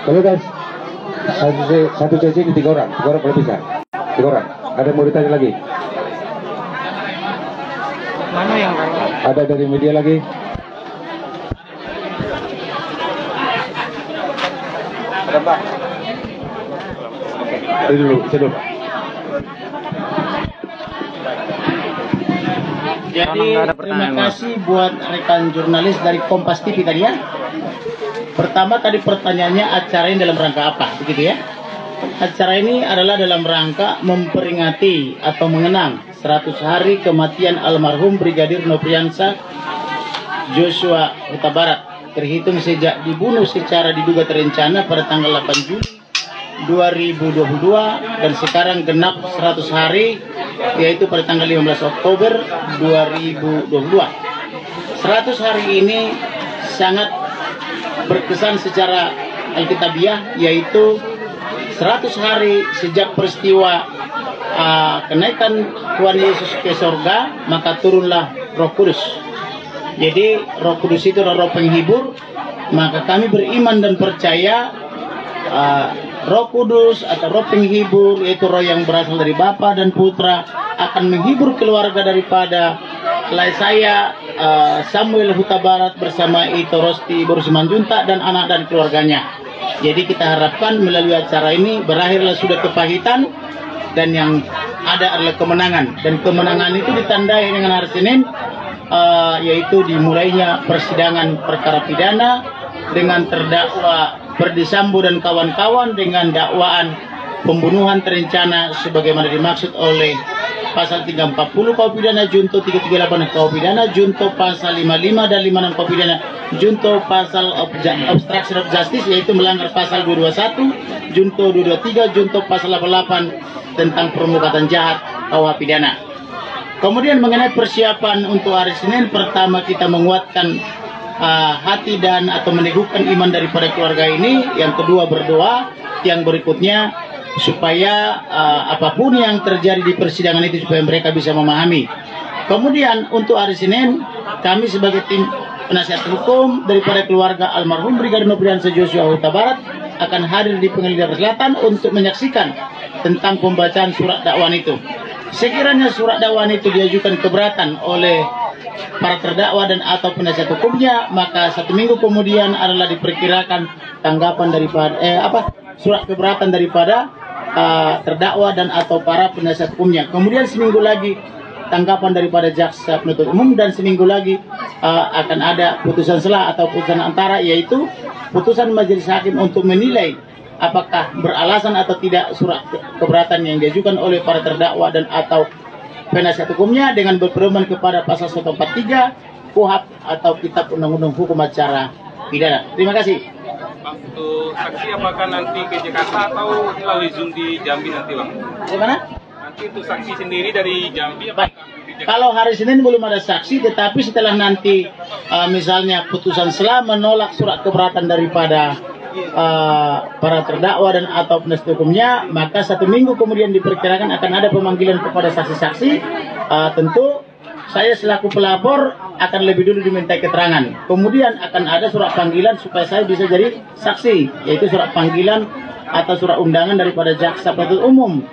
Oke guys, satu sesi ini tiga orang boleh bisa. 3 orang. Ada mau ditanya lagi? Mana yang lain? Ada dari media lagi? Ada Mbak? Oke, ini dulu, saya dulu. Jadi terima kasih buat rekan jurnalis dari Kompas TV tadi ya. Pertama tadi pertanyaannya acara ini dalam rangka apa, begitu ya? Acara ini adalah dalam rangka memperingati atau mengenang 100 hari kematian almarhum Brigadir Nofriansah Joshua Huta Barat, terhitung sejak dibunuh secara diduga terencana pada tanggal 8 Juli 2022 dan sekarang genap 100 hari, yaitu pada tanggal 15 Oktober 2022. 100 hari ini sangat berkesan secara alkitabiah, yaitu 100 hari sejak peristiwa kenaikan Tuhan Yesus ke surga, maka turunlah Roh Kudus. Jadi Roh Kudus itu adalah roh penghibur, maka kami beriman dan percaya Roh Kudus atau roh penghibur, yaitu roh yang berasal dari Bapa dan Putra, akan menghibur keluarga daripada saya Samuel Huta Barat bersama Ito Rosti Boru Simanjuntak dan anak dan keluarganya. Jadi kita harapkan melalui acara ini berakhirlah sudah kepahitan dan yang ada adalah kemenangan, dan kemenangan itu ditandai dengan hari Senin, yaitu dimulainya persidangan perkara pidana dengan terdakwa Ferdy Sambo dan kawan-kawan dengan dakwaan pembunuhan terencana sebagaimana dimaksud oleh pasal 340 KUH pidana, junto 338 KUH pidana, junto pasal 55 dan 56 KUH pidana, junto pasal obstruction of justice yaitu melanggar pasal 221, junto 223, junto pasal 88 tentang permukatan jahat KUH pidana. Kemudian mengenai persiapan untuk hari Senin, pertama kita menguatkan hati dan atau meneguhkan iman daripada keluarga ini. Yang kedua berdoa. Yang berikutnya supaya apapun yang terjadi di persidangan itu supaya mereka bisa memahami. Kemudian untuk hari Senin kami sebagai tim penasihat hukum daripada keluarga almarhum Brigadir Nofriansah Joshua Huta Barat akan hadir di Pengadilan Selatan untuk menyaksikan tentang pembacaan surat dakwaan itu. Sekiranya surat dakwaan itu diajukan keberatan oleh para terdakwa dan atau penasihat hukumnya, maka 1 minggu kemudian adalah diperkirakan tanggapan daripada surat keberatan daripada terdakwa dan atau para penasihat hukumnya. Kemudian seminggu lagi tanggapan daripada jaksa penuntut umum, dan seminggu lagi akan ada putusan selah atau putusan antara, yaitu putusan majelis hakim untuk menilai apakah beralasan atau tidak surat keberatan yang diajukan oleh para terdakwa dan atau penasihat hukumnya dengan berpedoman kepada pasal 143 KUHP atau Kitab Undang-Undang Hukum Acara Pidana. Terima kasih. Bang, untuk saksi apakah nanti ke Jakarta atau melalui Zoom di Jambi nanti, Bang? Bagaimana? Nanti untuk saksi sendiri dari Jambi apakah di Jakarta? Kalau hari Senin belum ada saksi, tetapi setelah nanti misalnya putusan selah menolak surat keberatan daripada para terdakwa dan atau penasihat hukumnya, maka 1 minggu kemudian diperkirakan akan ada pemanggilan kepada saksi-saksi. Tentu saya selaku pelapor akan lebih dulu diminta keterangan. Kemudian akan ada surat panggilan supaya saya bisa jadi saksi, yaitu surat panggilan atau surat undangan daripada jaksa penuntut umum.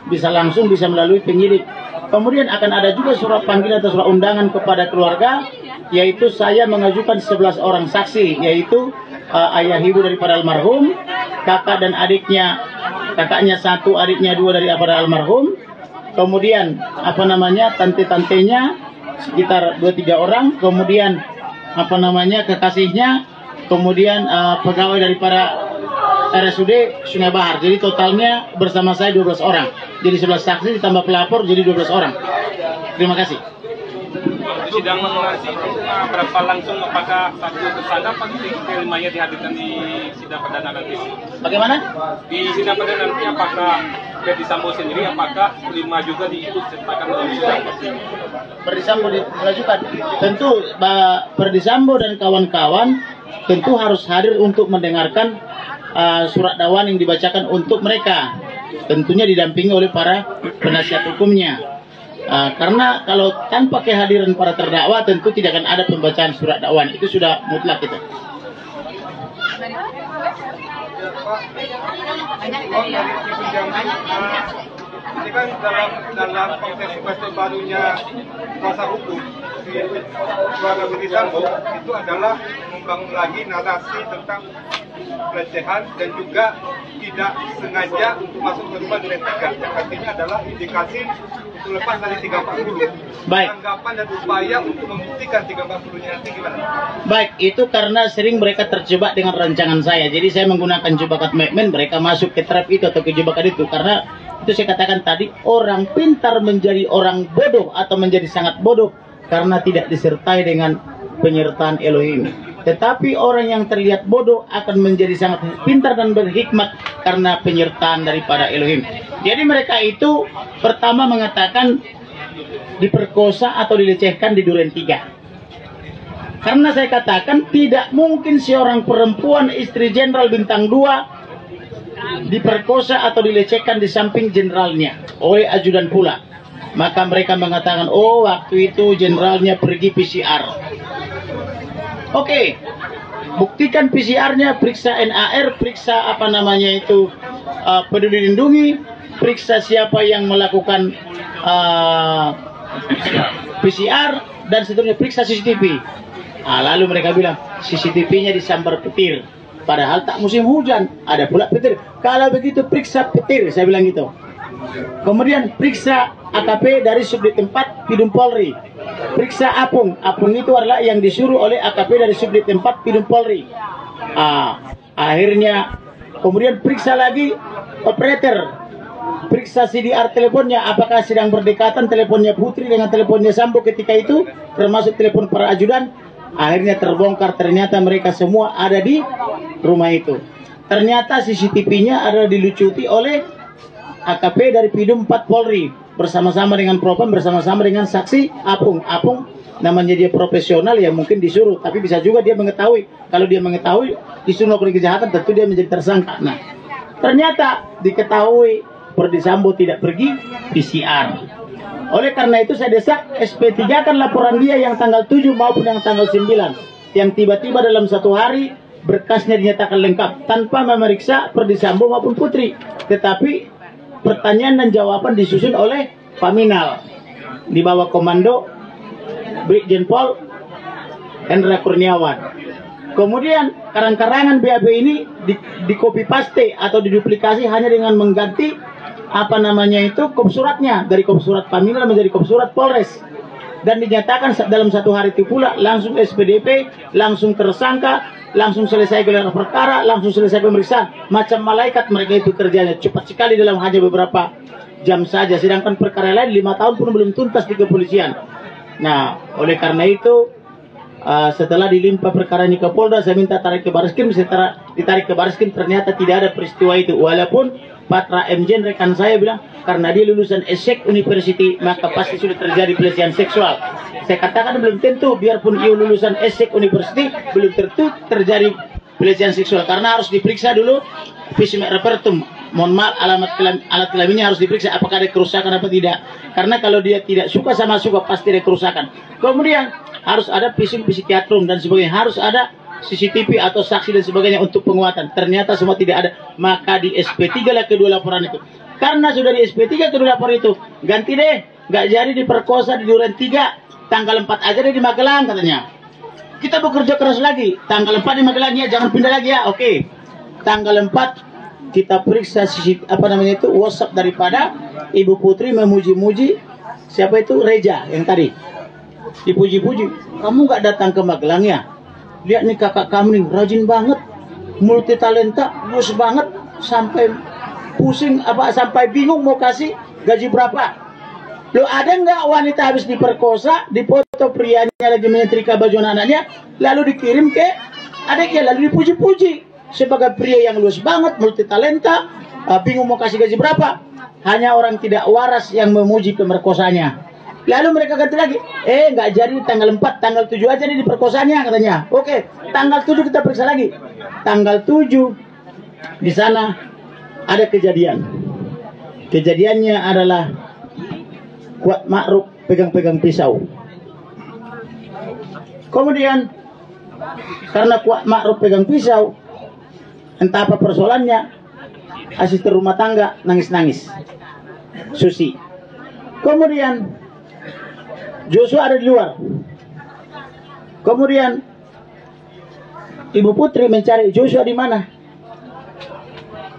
Bisa langsung, bisa melalui penyidik. Kemudian akan ada juga surat panggilan atau surat undangan kepada keluarga, yaitu saya mengajukan 11 orang saksi, yaitu ayah ibu daripada almarhum, kakak dan adiknya, kakaknya 1, adiknya 2 daripada almarhum. Kemudian tante-tantenya sekitar 2-3 orang, kemudian kekasihnya, kemudian pegawai daripada RSUD Sungai Bahar. Jadi totalnya bersama saya 12 orang. Jadi 11 saksi ditambah pelapor jadi 12 orang. Terima kasih. Sidang nanti berapa langsung, apakah satu tersangka pasti kelimanya dihadirkan di sidang perdana nanti? Bagaimana? Di sidang perdana nanti apakah Ferdy Sambo sendiri, apakah 5 juga diikut sertakan dalam sidang? Ferdy Sambo diajukan. Tentu Ferdy Sambo dan kawan-kawan tentu harus hadir untuk mendengarkan surat dakwaan yang dibacakan untuk mereka. Tentunya didampingi oleh para penasihat hukumnya. Karena kalau tanpa kehadiran para terdakwa tentu tidak akan ada pembacaan surat dakwaan, itu sudah mutlak itu. Ini kan dalam konteks pasal barunya kuasa hukum di keluarga Ferdy Sambo itu adalah membangun lagi narasi tentang pelecehan dan juga tidak sengaja untuk masuk ke rumah duren 3 yang artinya adalah indikasi untuk lepas dari 340. Baik. Tanggapan dan upaya untuk membuktikan 340-nya nanti gimana? Baik, itu karena sering mereka terjebak dengan rancangan saya. Jadi saya menggunakan jebakan Mekmen, mereka masuk ke trap itu atau ke jebakan itu. Karena itu saya katakan tadi, orang pintar menjadi orang bodoh atau menjadi sangat bodoh karena tidak disertai dengan penyertaan Elohim. Tetapi orang yang terlihat bodoh akan menjadi sangat pintar dan berhikmat karena penyertaan daripada Elohim. Jadi mereka itu pertama mengatakan diperkosa atau dilecehkan di duren 3. Karena saya katakan tidak mungkin seorang perempuan istri jenderal bintang 2 diperkosa atau dilecehkan di samping jenderalnya oleh ajudan pula. Maka mereka mengatakan, oh waktu itu jenderalnya pergi PCR. Oke, buktikan PCR-nya, periksa NAR, periksa apa namanya itu peduli lindungi, periksa siapa yang melakukan PCR dan seterusnya, periksa CCTV. Lalu mereka bilang CCTV-nya disambar petir, padahal tak musim hujan, ada pula petir. Kalau begitu periksa petir, saya bilang gitu. Kemudian periksa AKP dari Subdit 4 Pidum Polri. Periksa Apung. Apung itu adalah yang disuruh oleh AKP dari Subdit 4 Pidum Polri. Akhirnya kemudian periksa lagi operator. Periksa CDR teleponnya, apakah sedang berdekatan teleponnya Putri dengan teleponnya Sambo ketika itu, termasuk telepon para ajudan. Akhirnya terbongkar, ternyata mereka semua ada di rumah itu. Ternyata CCTV-nya adalah dilucuti oleh AKP dari Pidum 4 Polri bersama-sama dengan Propam, bersama-sama dengan saksi Apung. Apung namanya dia profesional ya, mungkin disuruh, tapi bisa juga dia mengetahui. Kalau dia mengetahui disuruh melakukan kejahatan, tentu dia menjadi tersangka. Nah, ternyata diketahui Ferdy Sambo tidak pergi PCR. Oleh karena itu saya desak SP3 kan laporan dia yang tanggal 7 maupun yang tanggal 9, yang tiba-tiba dalam satu hari berkasnya dinyatakan lengkap tanpa memeriksa Ferdy Sambo maupun Putri, tetapi pertanyaan dan jawaban disusun oleh Paminal di bawah komando Brigjen Pol Hendra Kurniawan. Kemudian karang-karangan BAB ini di copy paste atau diduplikasi hanya dengan mengganti apa namanya itu kop suratnya dari kop surat Paminal menjadi kop surat Polres, dan dinyatakan dalam satu hari itu pula langsung SPDP, langsung tersangka, langsung selesai gelar perkara, langsung selesai pemeriksaan. Macam malaikat mereka itu kerjanya, cepat sekali dalam hanya beberapa jam saja. Sedangkan perkara lain 5 tahun pun belum tuntas di kepolisian. Nah, oleh karena itu setelah dilimpah perkara ini ke Polda, saya minta tarik ke Bareskrim. Setelah ditarik ke Bareskrim ternyata tidak ada peristiwa itu. Walaupun Patra Mjen rekan saya bilang karena dia lulusan ESSEC University maka pasti sudah terjadi pelecehan seksual. Saya katakan belum tentu, biarpun ia lulusan ESSEC University belum tentu terjadi pelecehan seksual karena harus diperiksa dulu visum et repertum. Mohon maaf, alat kelaminnya harus diperiksa apakah ada kerusakan apa tidak. Karena kalau dia tidak suka sama suka pasti ada kerusakan. Kemudian harus ada visum psikiatrum dan sebagainya, harus ada CCTV atau saksi dan sebagainya untuk penguatan. Ternyata semua tidak ada. Maka di SP3 lah kedua laporan itu. Karena sudah di SP3 kedua laporan itu, ganti deh, nggak jadi diperkosa di duren 3, tanggal 4 aja deh di Magelang katanya. Kita bekerja keras lagi, tanggal 4 di Magelang ya, jangan pindah lagi ya. Oke. Tanggal 4 kita periksa apa namanya itu WhatsApp daripada Ibu Putri memuji-muji siapa itu Reja yang tadi. Dipuji-puji, kamu nggak datang ke Magelang ya? Lihat nih kakak kamu nih, rajin banget, multi talenta, bagus banget, sampai pusing apa sampai bingung mau kasih gaji berapa. Lo ada nggak wanita habis diperkosa, dipoto prianya lagi menyetrika baju anak-anaknya, lalu dikirim ke adiknya, lalu dipuji-puji sebagai pria yang luas banget, multi talenta, bingung mau kasih gaji berapa. Hanya orang tidak waras yang memuji pemerkosanya. Lalu mereka ganti lagi, nggak jadi tanggal 4, tanggal 7 aja nih diperkosanya katanya. Oke, tanggal 7 kita periksa lagi. Tanggal 7 di sana ada kejadian. Kejadiannya adalah Kuat Ma'ruf pegang-pegang pisau. Kemudian karena Kuat Ma'ruf pegang pisau, entah apa persoalannya, asisten rumah tangga nangis-nangis, Susi. Kemudian Joshua ada di luar. Kemudian Ibu Putri mencari Joshua di mana.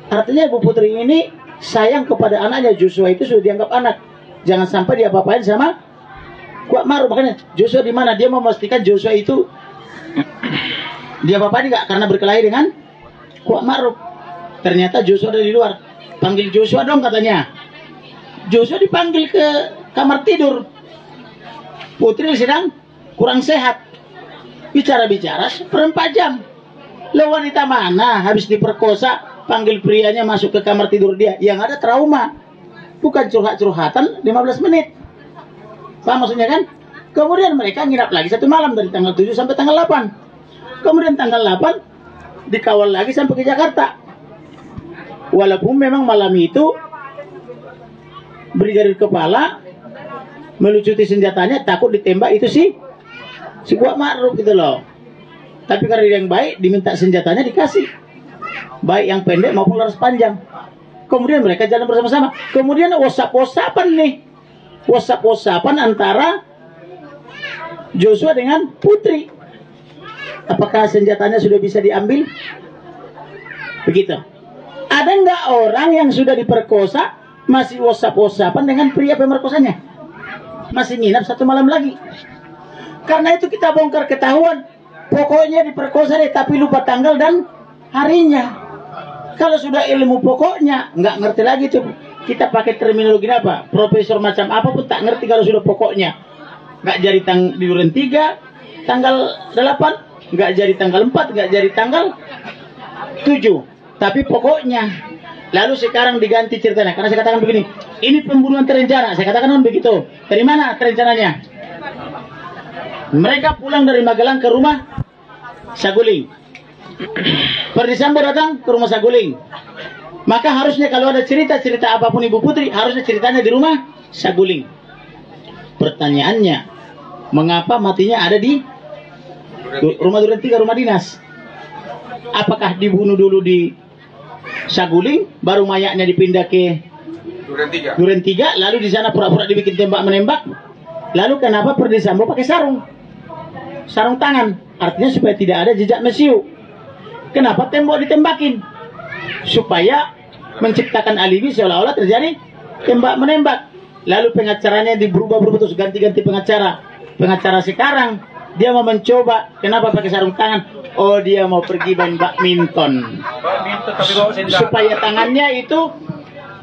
Artinya Ibu Putri ini sayang kepada anaknya. Joshua itu sudah dianggap anak. Jangan sampai dia apa-apain sama Kuat Maruf. Makanya Joshua di mana? Dia memastikan Joshua itu dia apa-apain enggak karena berkelahi dengan Kuat Maruf. Ternyata Joshua ada di luar. Panggil Joshua dong katanya. Joshua dipanggil ke kamar tidur. Putri sedang kurang sehat. Bicara-bicara 4 jam. Lo wanita mana habis diperkosa, panggil prianya masuk ke kamar tidur dia. Yang ada trauma. Bukan curhat-curhatan 15 menit. Paham maksudnya kan? Kemudian mereka nginap lagi 1 malam dari tanggal 7 sampai tanggal 8. Kemudian tanggal 8 dikawal lagi sampai ke Jakarta. Walaupun memang malam itu Brigadir Kepala melucuti senjatanya, takut ditembak itu si Kuat Maruf gitu loh. Tapi karena dia yang baik, diminta senjatanya dikasih, baik yang pendek maupun laras panjang. Kemudian mereka jalan bersama-sama. Kemudian WhatsApp-WhatsAppan nih, WhatsApp-WhatsAppan antara Joshua dengan Putri. Apakah senjatanya sudah bisa diambil? Begitu. Ada nggak orang yang sudah diperkosa masih WhatsApp-WhatsAppan dengan pria pemerkosanya? Masih nginap 1 malam lagi. Karena itu kita bongkar ketahuan. Pokoknya diperkosa deh, tapi lupa tanggal dan harinya. Kalau sudah ilmu pokoknya, nggak ngerti lagi tuh. Kita pakai terminologi apa? Profesor macam apa pun tak ngerti kalau sudah pokoknya. Nggak jadi di Duren 3, tanggal 8, nggak jadi tanggal 4, nggak jadi tanggal 7. Tapi pokoknya. Lalu sekarang diganti ceritanya. Karena saya katakan begini, ini pembunuhan terencana. Saya katakan begitu. Dari mana terencananya? Mereka pulang dari Magelang ke rumah Saguling. Perdisambo datang ke rumah Saguling. Maka harusnya kalau ada cerita-cerita apapun Ibu Putri, harusnya ceritanya di rumah Saguling. Pertanyaannya, mengapa matinya ada di rumah Duren 3, rumah dinas? Apakah dibunuh dulu di Saguling, baru mayatnya dipindah ke Duren 3, lalu di sana pura-pura dibikin tembak-menembak? Lalu kenapa Perdisambo pakai sarung tangan? Artinya supaya tidak ada jejak mesiu. Kenapa tembok ditembakin? Supaya menciptakan alibi seolah-olah terjadi tembak-menembak. Lalu pengacaranya berubah-berubah terus, ganti-ganti pengacara. Pengacara sekarang dia mau mencoba. Kenapa pakai sarung tangan? Oh, dia mau pergi main badminton. Supaya tangannya itu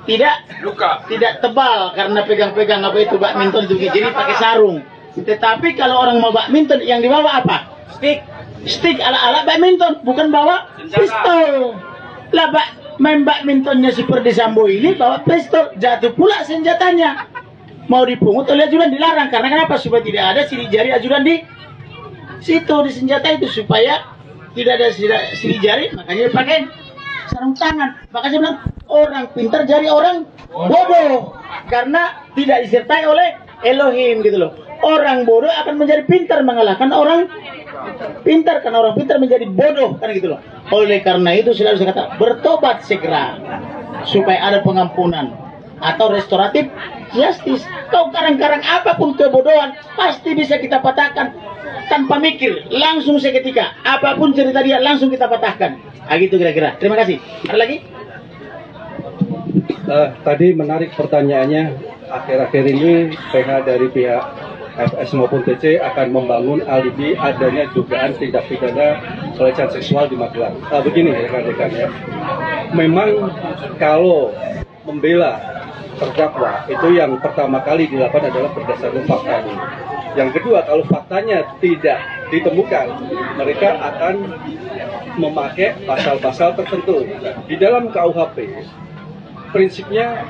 tidak tebal karena pegang-pegang apa itu badminton itu. Jadi pakai sarung. Tetapi kalau orang mau badminton, yang dibawa apa? Stick ala-ala badminton, bukan bawa pistol. Lah main badmintonnya si Perdisambo ini bawa pistol, jatuh pula senjatanya. Mau dipungut oleh ajudan, dilarang. Karena kenapa? Supaya tidak ada sidik jari ajudan di situ, di senjata itu. Supaya tidak ada sidik jari, makanya dipakai sarung tangan. Makanya saya bilang, orang pintar jadi orang bodoh. Karena tidak disertai oleh Elohim gitu loh. Orang bodoh akan menjadi pintar mengalahkan orang pintar, karena orang pintar menjadi bodoh kan gitu loh. Oleh karena itu selalu saya kata, bertobat segera supaya ada pengampunan atau restoratif justice. Kau karang-karang apapun kebodohan pasti bisa kita patahkan tanpa mikir, langsung seketika. Apapun cerita dia langsung kita patahkan. Gitu kira-kira. Terima kasih. Ada lagi? Tadi menarik pertanyaannya, akhir-akhir ini PH dari pihak FS maupun TC akan membangun alibi adanya dugaan tindak pidana pelecehan seksual di Magelang. Begini rekan-rekan ya, memang kalau membela terdakwa itu yang pertama kali dilakukan adalah berdasarkan fakta. Yang kedua, kalau faktanya tidak ditemukan, mereka akan memakai pasal-pasal tertentu. Di dalam KUHP prinsipnya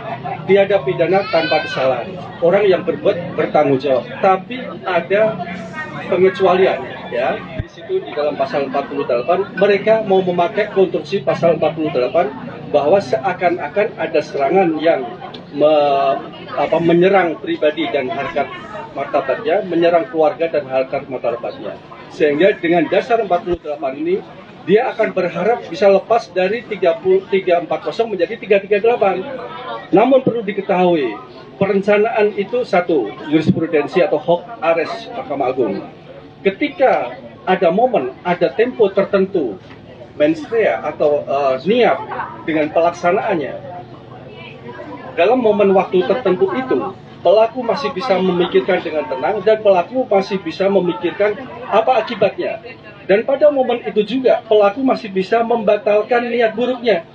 tiada pidana tanpa kesalahan. Orang yang berbuat bertanggung jawab. Tapi ada pengecualian ya. Di situ di dalam pasal 48 mereka mau memakai konstruksi pasal 48 bahwa seakan-akan ada serangan yang menyerang pribadi dan harkat martabatnya, menyerang keluarga dan harkat martabatnya. Sehingga dengan dasar 48 ini dia akan berharap bisa lepas dari 340 menjadi 338. Namun perlu diketahui, perencanaan itu satu, jurisprudensi atau hoc ares Mahkamah Agung. Ketika ada momen, ada tempo tertentu, mens rea atau niat dengan pelaksanaannya, dalam momen waktu tertentu itu, pelaku masih bisa memikirkan dengan tenang dan pelaku masih bisa memikirkan apa akibatnya. Dan pada momen itu juga pelaku masih bisa membatalkan niat buruknya.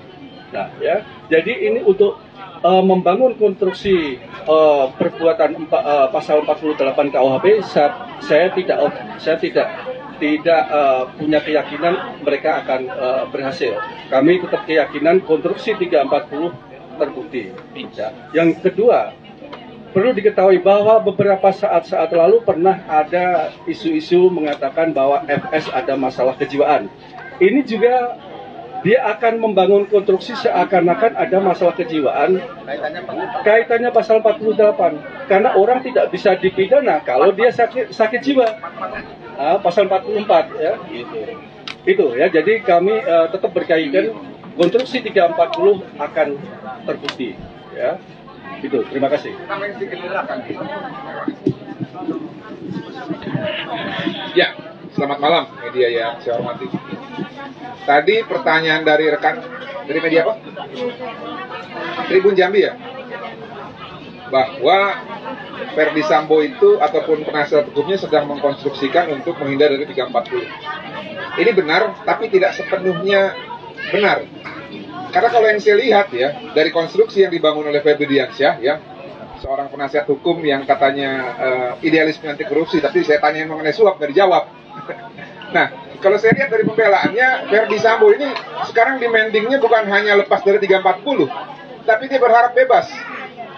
Nah, ya, jadi ini untuk membangun konstruksi perbuatan pasal 48 KUHP, saya tidak punya keyakinan mereka akan berhasil. Kami tetap keyakinan konstruksi 340 terbukti. Yang kedua, perlu diketahui bahwa beberapa saat lalu pernah ada isu-isu mengatakan bahwa FS ada masalah kejiwaan. Ini juga dia akan membangun konstruksi seakan-akan ada masalah kejiwaan. Kaitannya pasal 48. Karena orang tidak bisa dipidana kalau dia sakit jiwa. Pasal 44 ya. Itu ya. Jadi kami tetap berkeyakinan konstruksi 340 akan terbukti ya. Itu, terima kasih. Ya, selamat malam media yang saya hormati. Tadi pertanyaan dari rekan dari media apa? Tribun Jambi ya, bahwa Ferdi Sambo itu ataupun penasihat hukumnya sedang mengkonstruksikan untuk menghindar dari 340. Ini benar, tapi tidak sepenuhnya benar. Karena kalau yang saya lihat ya, dari konstruksi yang dibangun oleh Febri Diansyah ya, seorang penasihat hukum yang katanya idealisme anti korupsi, tapi saya tanya mengenai suap, nggak dijawab. Nah, kalau saya lihat dari pembelaannya, Ferdi Sambo ini sekarang demandingnya bukan hanya lepas dari 340, tapi dia berharap bebas.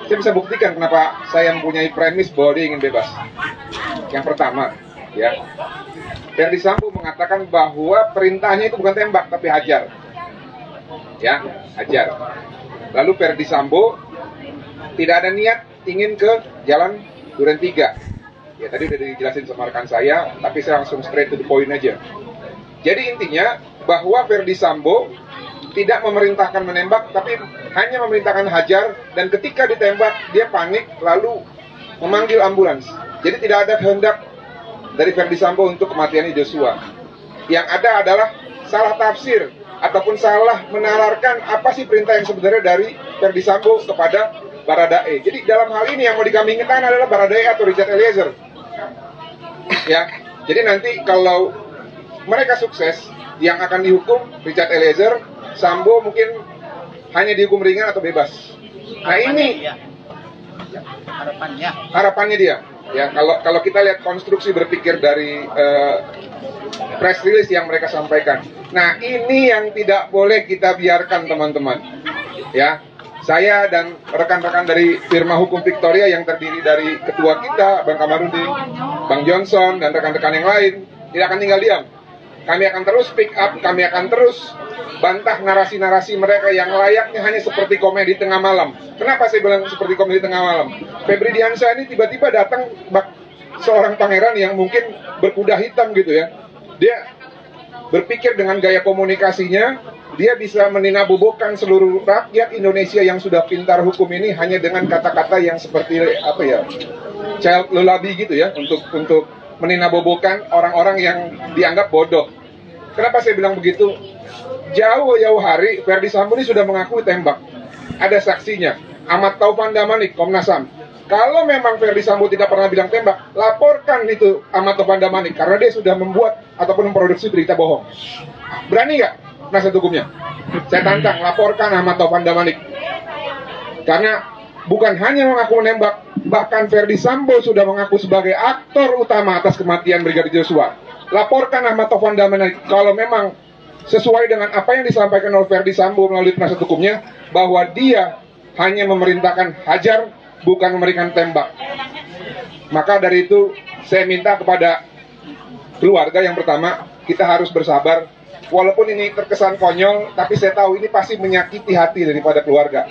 Saya bisa buktikan kenapa saya mempunyai premis bahwa dia ingin bebas. Yang pertama, ya, Ferdi Sambo mengatakan bahwa perintahnya itu bukan tembak, tapi hajar. Ya, hajar. Lalu Ferdi Sambo tidak ada niat ingin ke jalan Duren 3. Ya, tadi udah dijelasin sama rekan saya, tapi saya langsung straight to the point aja. Jadi intinya bahwa Ferdi Sambo tidak memerintahkan menembak, tapi hanya memerintahkan hajar, dan ketika ditembak dia panik lalu memanggil ambulans. Jadi tidak ada kehendak dari Ferdi Sambo untuk kematian Joshua. Yang ada adalah salah tafsir ataupun salah menalarkan apa sih perintah yang sebenarnya dari Ferdi Sambo kepada Baradae. Jadi dalam hal ini yang mau dikambingkan adalah Baradae atau Richard Eliezer. Ya, jadi nanti kalau mereka sukses, yang akan dihukum Richard Eliezer, Sambo mungkin hanya dihukum ringan atau bebas. Nah ini harapannya dia. Ya, kalau kita lihat konstruksi berpikir dari press release yang mereka sampaikan. Nah, ini yang tidak boleh kita biarkan, teman-teman. Ya, saya dan rekan-rekan dari firma hukum Victoria yang terdiri dari ketua kita, Bang Kamarudin, Bang Johnson, dan rekan-rekan yang lain, tidak akan tinggal diam. Kami akan terus pick up, kami akan terus bantah narasi-narasi mereka yang layaknya hanya seperti komedi tengah malam. Kenapa saya bilang seperti komedi tengah malam? Febri Diansyah ini tiba-tiba datang seorang pangeran yang mungkin berkuda hitam gitu ya. Dia berpikir dengan gaya komunikasinya, dia bisa meninabobokan seluruh rakyat Indonesia yang sudah pintar hukum ini hanya dengan kata-kata yang seperti apa ya, child lullaby gitu ya, untuk meninabobokan orang-orang yang dianggap bodoh. Kenapa saya bilang begitu? Jauh-jauh hari Ferdi Sambo ini sudah mengakui tembak. Ada saksinya, Ahmad Taufan Damanik, Komnas HAM. Kalau memang Ferdi Sambo tidak pernah bilang tembak, laporkan itu Ahmad Taufan Damanik, karena dia sudah membuat ataupun memproduksi berita bohong. Berani nggak penasihat hukumnya? Saya tantang, laporkan Ahmad Taufan Damanik. Karena bukan hanya mengaku menembak, bahkan Ferdi Sambo sudah mengaku sebagai aktor utama atas kematian Brigadir Joshua. Laporkan Ahmad Taufan Damanik kalau memang sesuai dengan apa yang disampaikan oleh Ferdi Sambo melalui penasihat hukumnya, bahwa dia hanya memerintahkan hajar, bukan memberikan tembak. Maka dari itu saya minta kepada keluarga, yang pertama, kita harus bersabar. Walaupun ini terkesan konyol, tapi saya tahu ini pasti menyakiti hati daripada keluarga.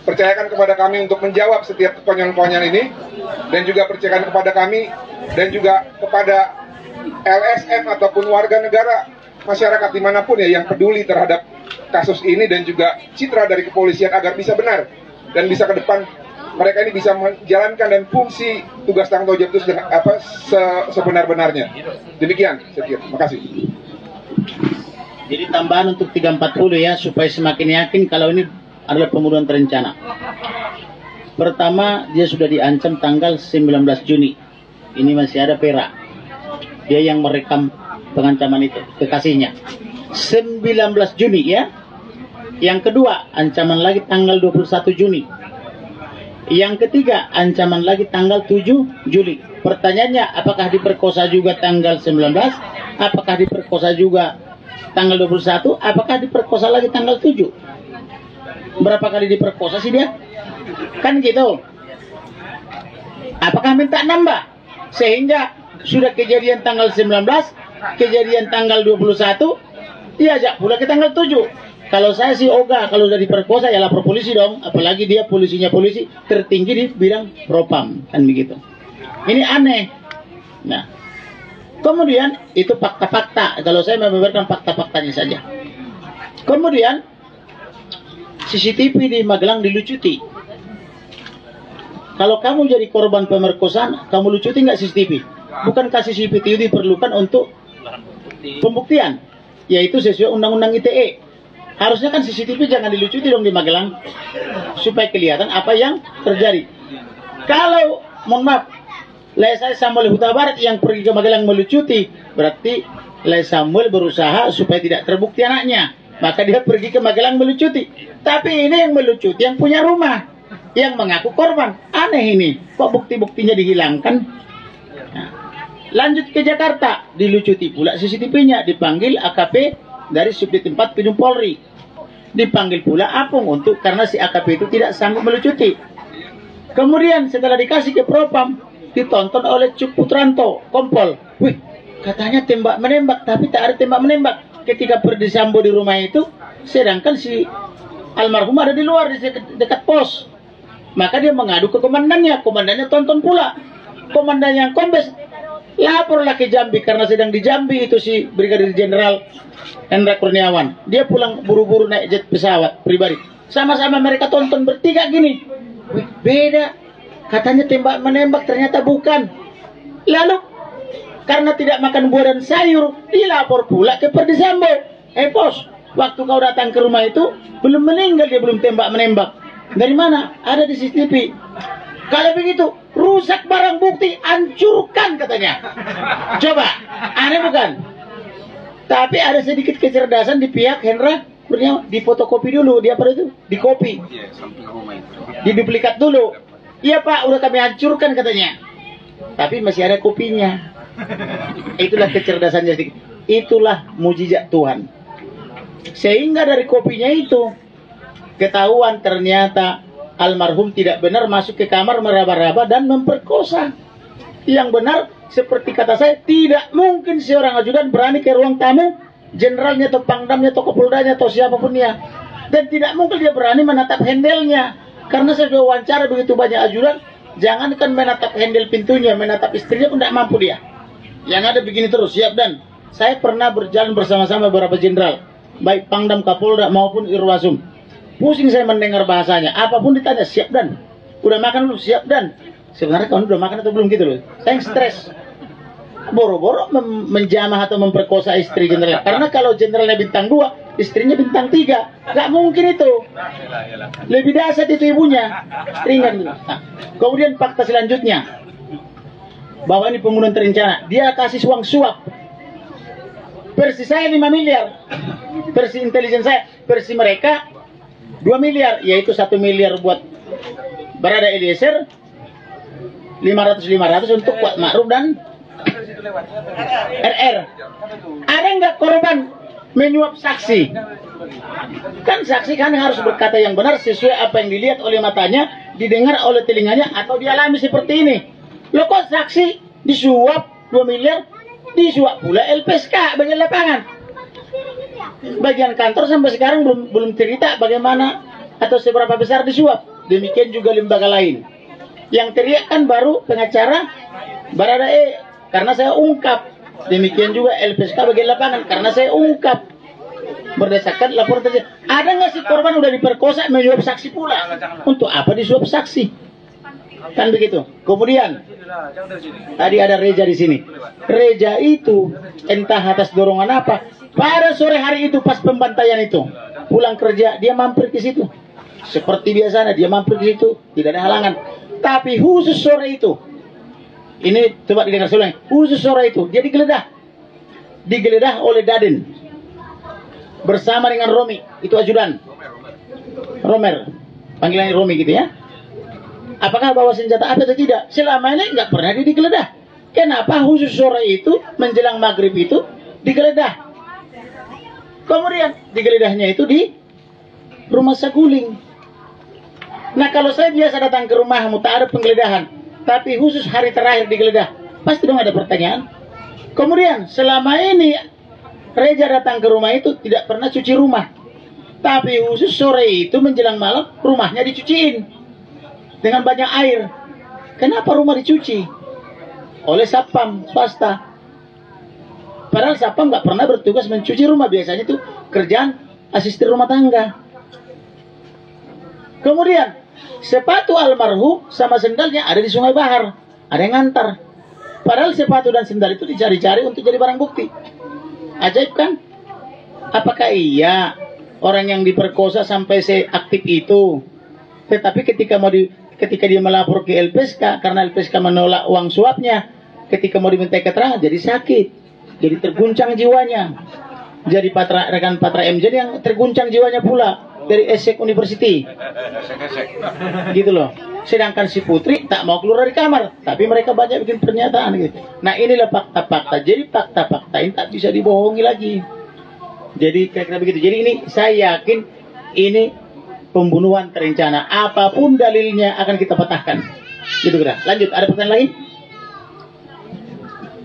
Percayakan kepada kami untuk menjawab setiap konyol-konyol ini, dan juga percayakan kepada kami dan juga kepada LSM ataupun warga negara masyarakat dimanapun ya yang peduli terhadap kasus ini dan juga citra dari kepolisian agar bisa benar dan bisa ke depan mereka ini bisa menjalankan dan fungsi tugas tanggung jawab itu sebenar-benarnya. Demikian, saya kira. Terima kasih. Jadi tambahan untuk 340 ya, supaya semakin yakin kalau ini adalah pembunuhan terencana. Pertama, dia sudah diancam tanggal 19 Juni. Ini masih ada perak. Dia yang merekam pengancaman itu, kekasihnya. 19 Juni ya. Yang kedua, ancaman lagi tanggal 21 Juni. Yang ketiga, ancaman lagi tanggal 7 Juli. Pertanyaannya, apakah diperkosa juga tanggal 19? Apakah diperkosa juga tanggal 21? Apakah diperkosa lagi tanggal 7? Berapa kali diperkosa sih dia? Kan gitu. Apakah minta nambah? Sehingga sudah kejadian tanggal 19, kejadian tanggal 21, diajak pula ke tanggal 7. Kalau saya sih ogah, kalau sudah diperkosa ya lapor polisi dong. Apalagi dia polisinya polisi tertinggi di bidang propam, kan begitu. Ini aneh. Nah, kemudian itu fakta-fakta. Kalau saya membeberkan fakta-faktanya saja. Kemudian CCTV di Magelang dilucuti. Kalau kamu jadi korban pemerkosaan, kamu lucuti nggak CCTV? Bukankah CCTV diperlukan untuk pembuktian, yaitu sesuai Undang-Undang ITE. Harusnya kan CCTV jangan dilucuti dong di Magelang, supaya kelihatan apa yang terjadi. Kalau, mohon maaf, Lea Samuel Huta Barat yang pergi ke Magelang melucuti, berarti Lea Samuel berusaha supaya tidak terbukti anaknya. Maka dia pergi ke Magelang melucuti. Tapi ini yang melucuti yang punya rumah, yang mengaku korban. Aneh ini, kok bukti-buktinya dihilangkan? Nah, lanjut ke Jakarta, dilucuti pula CCTV-nya, dipanggil AKP dari Subdit 4 Pidum Polri. Dipanggil pula Apung untuk karena si AKP itu tidak sanggup melucuti. Kemudian setelah dikasih ke Propam, ditonton oleh Cuk Putranto, Kompol. Wih, katanya tembak menembak, tapi tak ada tembak menembak. Ketika Ferdi Sambo di rumah itu, sedangkan si almarhum ada di luar di dekat pos. Maka dia mengadu ke komandannya, komandannya tonton pula. Komandannya Kombes laporlah ke Jambi karena sedang di Jambi itu si Brigadir Jenderal Hendra Kurniawan. Dia pulang buru-buru naik jet pesawat pribadi. Sama-sama mereka tonton bertiga gini. Wih, beda. Katanya tembak menembak, ternyata bukan. Lalu karena tidak makan buah dan sayur, dilapor pula ke Ferdi Sambo. Bos, waktu kau datang ke rumah itu belum meninggal, dia belum tembak menembak. Dari mana? Ada di CCTV. Kalau begitu, rusak barang bukti, hancurkan katanya. Coba, aneh bukan? Tapi ada sedikit kecerdasan di pihak Hendra Kurniawan. Difotokopi dulu, dia pada itu dikopi, diduplikat dulu. Iya Pak, udah kami hancurkan katanya. Tapi masih ada kopinya. Itulah kecerdasannya sedikit. Itulah mujizat Tuhan. Sehingga dari kopinya itu ketahuan ternyata almarhum tidak benar masuk ke kamar meraba-raba dan memperkosa. Yang benar seperti kata saya, tidak mungkin seorang ajudan berani ke ruang tamu jenderalnya atau pangdamnya atau kapoldanya atau siapapun dia. Dan tidak mungkin dia berani menatap handelnya. Karena saya sudah wawancara begitu banyak ajudan, jangankan menatap handle pintunya, menatap istrinya pun tidak mampu dia. Yang ada begini terus, siap dan. Saya pernah berjalan bersama-sama beberapa jenderal, baik Pangdam, Kapolda maupun Irwasum. Pusing saya mendengar bahasanya, apapun ditanya, siap dan. Udah makan belum? Siap dan. Sebenarnya kamu udah makan atau belum gitu loh. Saya stres. Boro-boro menjamah atau memperkosa istri jenderal. Karena kalau jenderalnya bintang 2, istrinya bintang 3. Gak mungkin itu. Lebih dahsyat itu ibunya. Ringan. Nah, kemudian fakta selanjutnya, bahwa ini pembunuhan terencana. Dia kasih uang suap. Versi saya 5 miliar. Versi intelijen saya. Versi mereka 2 miliar. Yaitu 1 miliar buat Barada Eliezer, 500 untuk Kuat Ma'ruf dan RR. Ada nggak korban menyuap saksi? Kan saksi kan harus berkata yang benar sesuai apa yang dilihat oleh matanya, didengar oleh telinganya, atau dialami seperti ini. Loh kok saksi disuap 2 miliar, disuap pula LPSK bagian lapangan. Bagian kantor sampai sekarang belum cerita bagaimana atau seberapa besar disuap. Demikian juga lembaga lain. Yang teriak kan baru pengacara Baradae. Karena saya ungkap Demikian juga LPSK bagian lapangan, karena saya ungkap berdasarkan laporan terjadi. Ada nggak sih korban udah diperkosa menyuap saksi pula? Untuk apa disuap saksi? Kan begitu. Kemudian tadi ada Reja di sini. Reja itu entah atas dorongan apa, pada sore hari itu pas pembantaian itu pulang kerja dia mampir ke situ. Seperti biasanya dia mampir ke situ, tidak ada halangan. Tapi khusus sore itu, ini coba didengar ulang. Khusus sore itu dia digeledah oleh Daden bersama dengan Romi, itu ajudan. Romer, panggilannya Romi gitu ya. Apakah bawa senjata api atau tidak? Selama ini nggak pernah digeledah. Kenapa khusus sore itu menjelang maghrib itu digeledah? Kemudian digeledahnya itu di rumah Saguling. Nah kalau saya biasa datang ke rumahmu tak ada penggeledahan, tapi khusus hari terakhir digeledah, pasti dong ada pertanyaan. Kemudian selama ini Reja datang ke rumah itu tidak pernah cuci rumah, tapi khusus sore itu menjelang malam rumahnya dicuciin dengan banyak air. Kenapa rumah dicuci? Oleh Satpam swasta. Padahal Satpam nggak pernah bertugas mencuci rumah, biasanya itu kerjaan asisten rumah tangga. Kemudian sepatu almarhum sama sendalnya ada di Sungai Bahar, ada yang ngantar. Padahal sepatu dan sendal itu dicari-cari untuk jadi barang bukti. Ajaib kan? Apakah iya orang yang diperkosa sampai seaktif itu? Tetapi ketika dia melapor ke LPSK, karena LPSK menolak uang suapnya, ketika mau diminta keterangan jadi sakit, jadi terguncang jiwanya. Jadi rekan Patra MJ yang terguncang jiwanya pula dari Esek University. Gitu loh. Sedangkan si Putri tak mau keluar dari kamar, tapi mereka banyak bikin pernyataan gitu. Nah inilah fakta-fakta. Jadi fakta-fakta ini tak bisa dibohongi lagi. Jadi kira-kira begitu. Jadi ini saya yakin ini pembunuhan terencana. Apapun dalilnya akan kita patahkan. Gitu kira. Lanjut. Ada pertanyaan lain?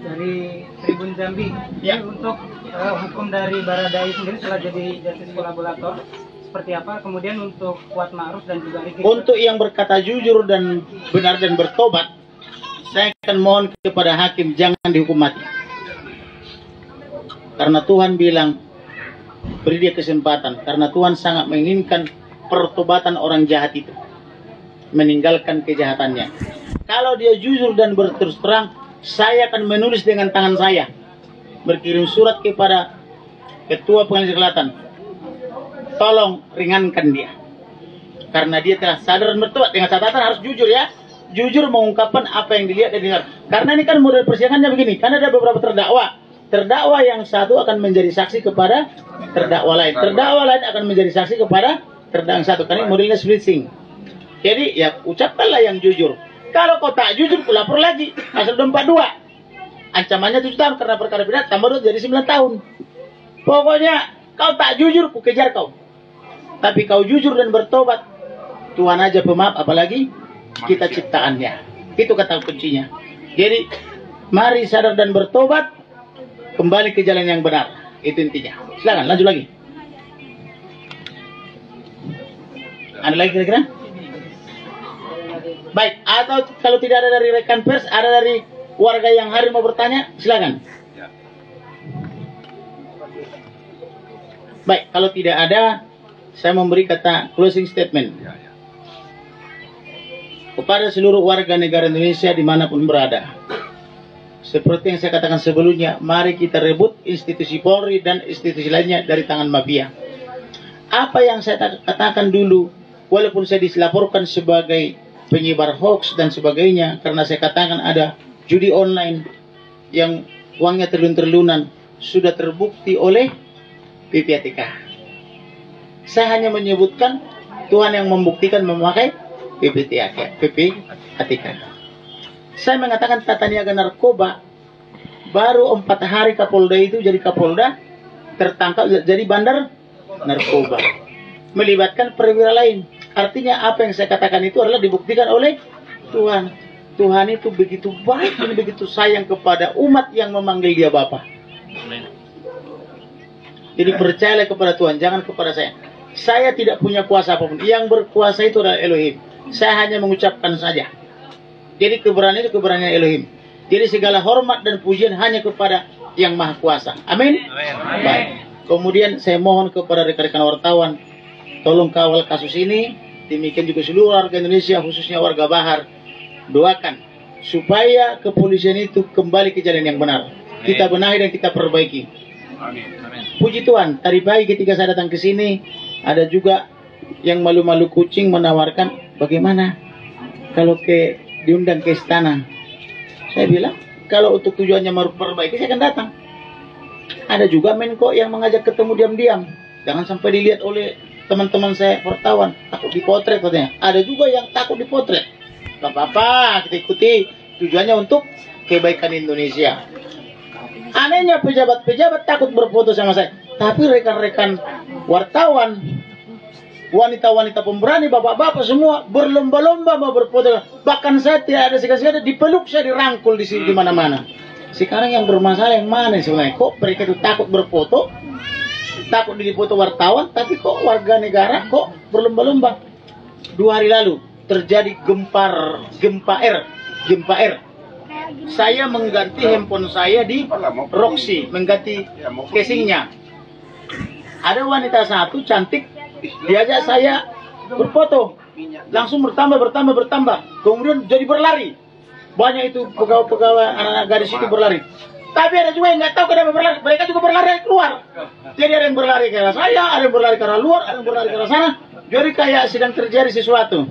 Dari Tribun Jambi. Ya. Ini untuk hukum dari Baradae sendiri setelah jadi justice kolaborator seperti apa? Kemudian untuk Kuat Ma'ruf dan juga Riki. Untuk yang berkata jujur dan benar dan bertobat, saya akan mohon kepada hakim jangan dihukum mati. Karena Tuhan bilang beri dia kesempatan. Karena Tuhan sangat menginginkan pertobatan orang jahat itu, meninggalkan kejahatannya. Kalau dia jujur dan berterus terang, saya akan menulis dengan tangan saya, berkirim surat kepada Ketua Pengadilan Selatan, tolong ringankan dia, karena dia telah sadar dan bertobat. Dengan catatan harus jujur ya, jujur mengungkapkan apa yang dilihat dan dengar. Karena ini kan model persidangannya begini, karena ada beberapa terdakwa yang satu akan menjadi saksi kepada terdakwa lain, terdakwa lain akan menjadi saksi kepada terdakwa satu, karena modelnya switching. Jadi ya ucapkanlah yang jujur. Kalau kau tak jujur, lapor lagi pasal 242, ancamannya 7 tahun karena perkara pidana, tambah 2 jadi 9 tahun. Pokoknya kau tak jujur, ku kejar kau. Tapi kau jujur dan bertobat, Tuhan aja pemaaf, apalagi kita ciptaannya. Itu kata kuncinya. Jadi mari sadar dan bertobat, kembali ke jalan yang benar. Itu intinya. Silakan lanjut lagi. Ada lagi kira-kira? Baik, atau kalau tidak ada dari rekan pers, ada dari warga yang hari mau bertanya, silakan. Baik, kalau tidak ada, saya memberi kata closing statement kepada seluruh warga negara Indonesia dimanapun berada. Seperti yang saya katakan sebelumnya, mari kita rebut institusi Polri dan institusi lainnya dari tangan mafia. Apa yang saya katakan dulu, walaupun saya dilaporkan sebagai penyebar hoax dan sebagainya, karena saya katakan ada judi online yang uangnya triliun-triliunan, sudah terbukti oleh PPATK. Saya hanya menyebutkan Tuhan yang membuktikan memakai PPATK. Saya mengatakan tata niaga narkoba, baru 4 hari Kapolda itu jadi Kapolda, tertangkap jadi bandar narkoba, melibatkan perwira lain. Artinya apa yang saya katakan itu adalah dibuktikan oleh Tuhan. Tuhan itu begitu baik dan begitu sayang kepada umat yang memanggil dia Bapa. Jadi percayalah kepada Tuhan, jangan kepada saya. Saya tidak punya kuasa apapun. Yang berkuasa itu adalah Elohim. Saya hanya mengucapkan saja. Jadi keberanian itu keberanian Elohim. Jadi segala hormat dan pujian hanya kepada yang Maha Kuasa. Amin. Baik. Kemudian saya mohon kepada rekan-rekan wartawan, tolong kawal kasus ini. Demikian juga seluruh warga Indonesia, khususnya warga Bahar, doakan supaya kepolisian itu kembali ke jalan yang benar. Kita benahi dan kita perbaiki. Puji Tuhan, tadi pagi ketika saya datang ke sini, ada juga yang malu-malu kucing menawarkan bagaimana kalau diundang ke istana. Saya bilang, kalau untuk tujuannya memperbaiki, saya akan datang. Ada juga Menko yang mengajak ketemu diam-diam. Jangan sampai dilihat oleh teman-teman saya wartawan. Takut dipotret katanya. Ada juga yang takut dipotret. Gak apa-apa, kita ikuti. Tujuannya untuk kebaikan Indonesia. Anehnya pejabat-pejabat takut berfoto sama saya. Tapi rekan-rekan wartawan, wanita-wanita pemberani, bapak-bapak semua berlomba-lomba mau berfoto. Bahkan saya tidak ada sekali-sekali dipeluk, saya dirangkul di sini di mana-mana. Sekarang yang bermasalah yang mana sebenarnya? Kok mereka itu takut berfoto, takut dipoto wartawan, tapi kok warga negara kok berlomba-lomba? 2 hari lalu terjadi gempa R. Saya mengganti handphone saya di Roxy, mengganti casingnya. Ada wanita satu cantik, diajak saya berfoto, langsung bertambah. Kemudian jadi berlari. Banyak itu pegawai anak-anak gadis itu berlari. Tapi ada juga yang nggak tahu kenapa berlari. Mereka juga berlari keluar. Jadi ada yang berlari ke arah saya, ada yang berlari ke arah luar, ada yang berlari ke arah sana. Jadi kayak sedang terjadi sesuatu.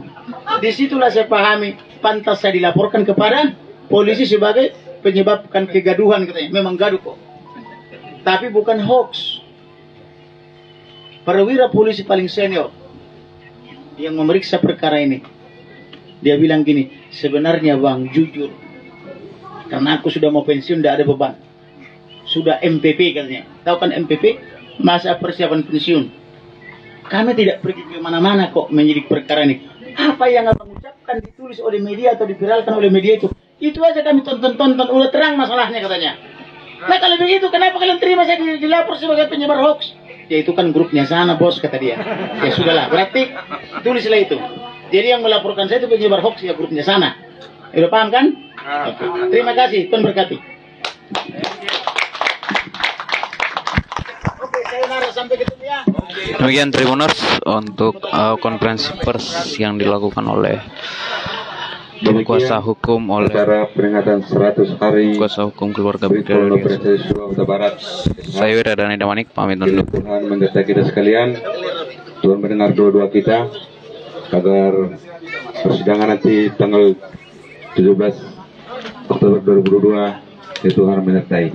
Disitulah saya pahami, pantas saya dilaporkan kepada polisi sebagai penyebabkan kegaduhan katanya. Memang gaduh kok. Tapi bukan hoax. Perwira polisi paling senior yang memeriksa perkara ini, dia bilang gini, sebenarnya Bang, jujur, karena aku sudah mau pensiun, tidak ada beban. Sudah MPP katanya. Tahu kan MPP? Masa persiapan pensiun. Kami tidak pergi kemana-mana kok menyidik perkara ini. Apa yang abang ucapkan ditulis oleh media atau diviralkan oleh media itu aja kami tonton, udah terang masalahnya katanya. Nah kalau begitu, kenapa kalian terima saya dilapor sebagai penyebar hoax? Ya itu kan grupnya sana bos, kata dia. Ya sudahlah, berarti tulislah itu. Jadi yang melaporkan saya itu penyebar hoax, ya grupnya sana. Udah paham kan? Oke. Terima kasih, Tuhan berkati. Oke, saya naruh sampai ketemu ya. Demikian Tribuners untuk konferensi pers yang dilakukan oleh kuasa hukum acara peringatan 100 hari kuasa hukum keluarga Brigadir Yosua Huta Barat. Saya Wiradani Damanik pamit undur. Tuhan menyertai kita sekalian. Tuhan mendengar doa-doa kita agar persidangan nanti tanggal 17 Oktober 2022 Tuhan menyertai.